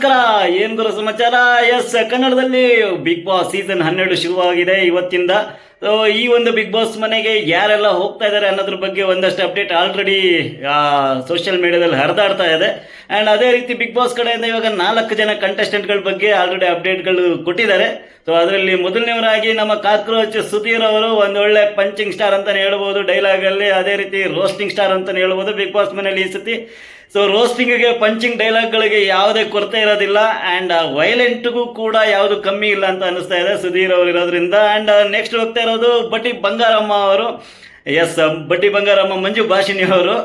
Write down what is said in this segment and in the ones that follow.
ನಮಸ್ಕಾರ. ಏನ್ ಗುರು ಸಮಾಚಾರ? ಎಸ್, ಕನ್ನಡದಲ್ಲಿ ಬಿಗ್ ಬಾಸ್ ಸೀಸನ್ 12 ಶುರುವಾಗಿದೆ ಇವತ್ತಿಂದ. ಈ ಒಂದು ಬಿಗ್ ಬಾಸ್ ಮನೆಗೆ ಯಾರೆಲ್ಲ ಹೋಗ್ತಾ ಇದ್ದಾರೆ ಅನ್ನೋದ್ರ ಬಗ್ಗೆ ಒಂದಷ್ಟು ಅಪ್ಡೇಟ್ ಆಲ್ರೆಡಿ ಸೋಷಿಯಲ್ ಮೀಡಿಯಾದಲ್ಲಿ ಹರಿದಾಡ್ತಾ ಇದೆ. ಆ್ಯಂಡ್ ಅದೇ ರೀತಿ ಬಿಗ್ ಬಾಸ್ ಕಡೆಯಿಂದ ಇವಾಗ 4 ಜನ ಕಂಟೆಸ್ಟೆಂಟ್ಗಳ ಬಗ್ಗೆ ಆಲ್ರೆಡಿ ಅಪ್ಡೇಟ್ಗಳು ಕೊಟ್ಟಿದ್ದಾರೆ. ಸೊ ಅದರಲ್ಲಿ ಮೊದಲನೇವರಾಗಿ ನಮ್ಮ ಕಾಕ್ರೋಚ್ ಸುಧೀರ್ ಅವರು ಒಂದೊಳ್ಳೆ ಪಂಚಿಂಗ್ ಸ್ಟಾರ್ ಅಂತಲೇ ಹೇಳ್ಬೋದು ಡೈಲಾಗಲ್ಲಿ. ಅದೇ ರೀತಿ ರೋಸ್ಟಿಂಗ್ ಸ್ಟಾರ್ ಅಂತಲೇ ಹೇಳ್ಬೋದು ಬಿಗ್ ಬಾಸ್ ಮನೆಯಲ್ಲಿ ಈ ಸತಿ. ಸೊ ರೋಸ್ಟಿಂಗ್ಗೆ, ಪಂಚಿಂಗ್ ಡೈಲಾಗ್ಗಳಿಗೆ ಯಾವುದೇ ಕೊರತೆ ಇರೋದಿಲ್ಲ. ಆ್ಯಂಡ್ ವೈಲೆಂಟ್ಗೂ ಕೂಡ ಯಾವುದು ಕಮ್ಮಿ ಇಲ್ಲ ಅಂತ ಅನಿಸ್ತಾ ಇದೆ ಸುಧೀರ್ ಅವರು ಇರೋದ್ರಿಂದ. ಆ್ಯಂಡ್ ನೆಕ್ಸ್ಟ್ ಹೋಗ್ತಾ ಇರೋದು ಬಟ್ಟಿ ಬಂಗಾರಮ್ಮ ಅವರು. ಎಸ್, ಬಡ್ಡಿ ಬಂಗಾರಮ್ಮ ಮಂಜು ಭಾಷಿಣಿ ಅವರು.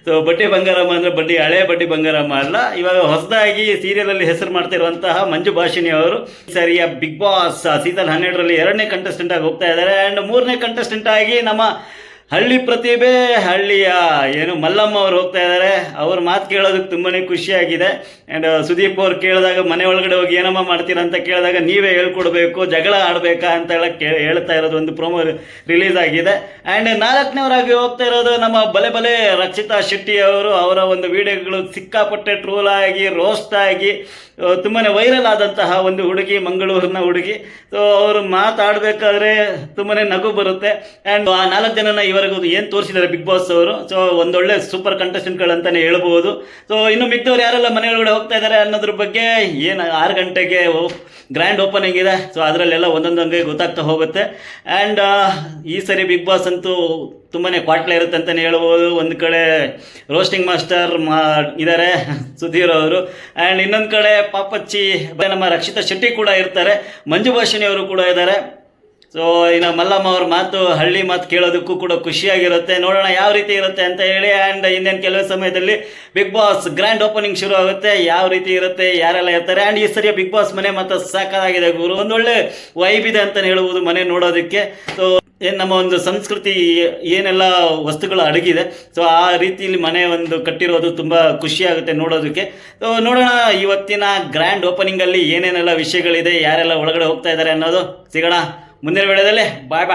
ಸೊ ಬಡ್ಡಿ ಬಂಗಾರಮ್ಮ ಅಂದರೆ ಹಳೆ ಬಡ್ಡಿ ಬಂಗಾರಮ್ಮ ಅಲ್ಲ, ಇವಾಗ ಹೊಸದಾಗಿ ಸೀರಿಯಲಲ್ಲಿ ಹೆಸರು ಮಾಡ್ತಿರುವಂತಹ ಮಂಜು ಭಾಷಿಣಿ ಅವರು ಸರಿಯ ಬಿಗ್ ಬಾಸ್ ಸೀಸನ್ 12ರಲ್ಲಿ 2ನೇ ಕಂಟೆಸ್ಟೆಂಟ್ ಆಗಿ ಹೋಗ್ತಾ ಇದ್ದಾರೆ. ಆ್ಯಂಡ್ 3ನೇ ಕಂಟೆಸ್ಟೆಂಟ್ ಆಗಿ ನಮ್ಮ ಹಳ್ಳಿ ಪ್ರತಿಭೆ, ಹಳ್ಳಿಯ ಮಲ್ಲಮ್ಮ ಅವ್ರು ಹೋಗ್ತಾ ಇದ್ದಾರೆ. ಅವ್ರ ಮಾತು ಕೇಳೋದಕ್ಕೆ ತುಂಬಾ ಖುಷಿಯಾಗಿದೆ. ಆ್ಯಂಡ್ ಸುದೀಪ್ ಅವ್ರು ಕೇಳಿದಾಗ, ಮನೆ ಒಳಗಡೆ ಹೋಗಿ ಏನಮ್ಮ ಮಾಡ್ತೀರಾ ಅಂತ ಕೇಳಿದಾಗ, ನೀವೇ ಹೇಳ್ಕೊಡ್ಬೇಕು, ಜಗಳ ಆಡಬೇಕಾ ಅಂತ ಹೇಳ್ತಾ ಇರೋದು ಒಂದು ಪ್ರೋಮೋ ರಿಲೀಸ್ ಆಗಿದೆ. ಆ್ಯಂಡ್ 4ನೇವರಾಗಿ ಹೋಗ್ತಾ ಇರೋದು ನಮ್ಮ ಬಲೆ ರಕ್ಷಿತಾ ಶೆಟ್ಟಿ ಅವರು. ಅವರ ಒಂದು ವಿಡಿಯೋಗಳು ಸಿಕ್ಕಾಪಟ್ಟೆ ಟ್ರೋಲ್ ಆಗಿ, ರೋಸ್ಟ್ ಆಗಿ, ತುಂಬಾ ವೈರಲ್ ಆದಂತಹ ಒಂದು ಹುಡುಗಿ, ಮಂಗಳೂರಿನ ಹುಡುಗಿ. ಸೊ ಅವರು ಮಾತಾಡಬೇಕಾದ್ರೆ ತುಂಬಾ ನಗು ಬರುತ್ತೆ. ಆ್ಯಂಡ್ ಆ 4 ಜನನ ಇವರೆಗೂ ಏನು ತೋರಿಸಿದ್ದಾರೆ ಬಿಗ್ ಬಾಸ್ ಅವರು. ಸೊ ಒಂದೊಳ್ಳೆ ಸೂಪರ್ ಕಂಟೆಸ್ಟೆಂಟ್ಗಳಂತಲೇ ಹೇಳ್ಬೋದು. ಸೊ ಇನ್ನು ಮಿಕ್ಕದವ್ರು ಯಾರೆಲ್ಲ ಮನೆಯೊಳಗಡೆ ಹೋಗ್ತಾ ಇದ್ದಾರೆ ಅನ್ನೋದ್ರ ಬಗ್ಗೆ 6 ಗಂಟೆಗೆ ಗ್ರ್ಯಾಂಡ್ ಓಪನಿಂಗ್ ಇದೆ. ಸೊ ಅದರಲ್ಲೆಲ್ಲ ಒಂದೊಂದಂಗೆ ಗೊತ್ತಾಗ್ತಾ ಹೋಗುತ್ತೆ. ಆ್ಯಂಡ್ ಈ ಸರಿ ಬಿಗ್ ಬಾಸ್ ಅಂತೂ ತುಂಬಾ ಕ್ವಾಟ್ಲೆ ಇರುತ್ತೆ ಅಂತಲೇ ಹೇಳ್ಬೋದು. ಒಂದು ಕಡೆ ರೋಸ್ಟಿಂಗ್ ಮಾಸ್ಟರ್ ಇದ್ದಾರೆ ಸುಧೀರ್ ಅವರು. ಆ್ಯಂಡ್ ಇನ್ನೊಂದು ಕಡೆ ಪಾಪಚ್ಚಿ ನಮ್ಮ ರಕ್ಷಿತಾ ಶೆಟ್ಟಿ ಕೂಡ ಇರ್ತಾರೆ, ಮಂಜು ಭಾಷಿಣಿ ಅವರು ಕೂಡ ಇದ್ದಾರೆ. ಸೊ ಇನ್ನು ಮಲ್ಲಮ್ಮ ಅವ್ರ ಮಾತು, ಹಳ್ಳಿ ಮಾತು ಕೇಳೋದಕ್ಕೂ ಕೂಡ ಖುಷಿಯಾಗಿರುತ್ತೆ. ನೋಡೋಣ ಯಾವ ರೀತಿ ಇರುತ್ತೆ ಅಂತ ಹೇಳಿ. ಆ್ಯಂಡ್ ಇನ್ನೇನು ಕೆಲವೇ ಸಮಯದಲ್ಲಿ ಬಿಗ್ ಬಾಸ್ ಗ್ರ್ಯಾಂಡ್ ಓಪನಿಂಗ್ ಶುರು ಆಗುತ್ತೆ. ಯಾವ ರೀತಿ ಇರುತ್ತೆ, ಯಾರೆಲ್ಲ ಇರ್ತಾರೆ. ಆ್ಯಂಡ್ ಈ ಸರಿಯ ಬಿಗ್ ಬಾಸ್ ಮನೆ ಮತ್ತು ಸಾಕಾಗಿದೆ ಗುರು. ಒಂದೊಳ್ಳೆ ವೈಬ್ ಇದೆ ಅಂತಲೇ ಹೇಳ್ಬೋದು ಮನೆ ನೋಡೋದಕ್ಕೆ. ಸೊ ನಮ್ಮ ಒಂದು ಸಂಸ್ಕೃತಿ ಏನೆಲ್ಲ ವಸ್ತುಗಳು ಅಡಗಿದೆ, ಸೊ ಆ ರೀತಿಯಲ್ಲಿ ಮನೆ ಒಂದು ಕಟ್ಟಿರೋದು ತುಂಬ ಖುಷಿಯಾಗುತ್ತೆ ನೋಡೋದಕ್ಕೆ. ಸೊ ನೋಡೋಣ ಇವತ್ತಿನ ಗ್ರ್ಯಾಂಡ್ ಓಪನಿಂಗಲ್ಲಿ ಏನೇನೆಲ್ಲ ವಿಷಯಗಳಿದೆ, ಯಾರೆಲ್ಲ ಒಳಗಡೆ ಹೋಗ್ತಾ ಇದ್ದಾರೆ ಅನ್ನೋದು. ಸಿಗೋಣ ಮುಂದಿನ ವಿಡಿಯೋದಲ್ಲಿ. ಬಾಯ್ ಬಾಯ್.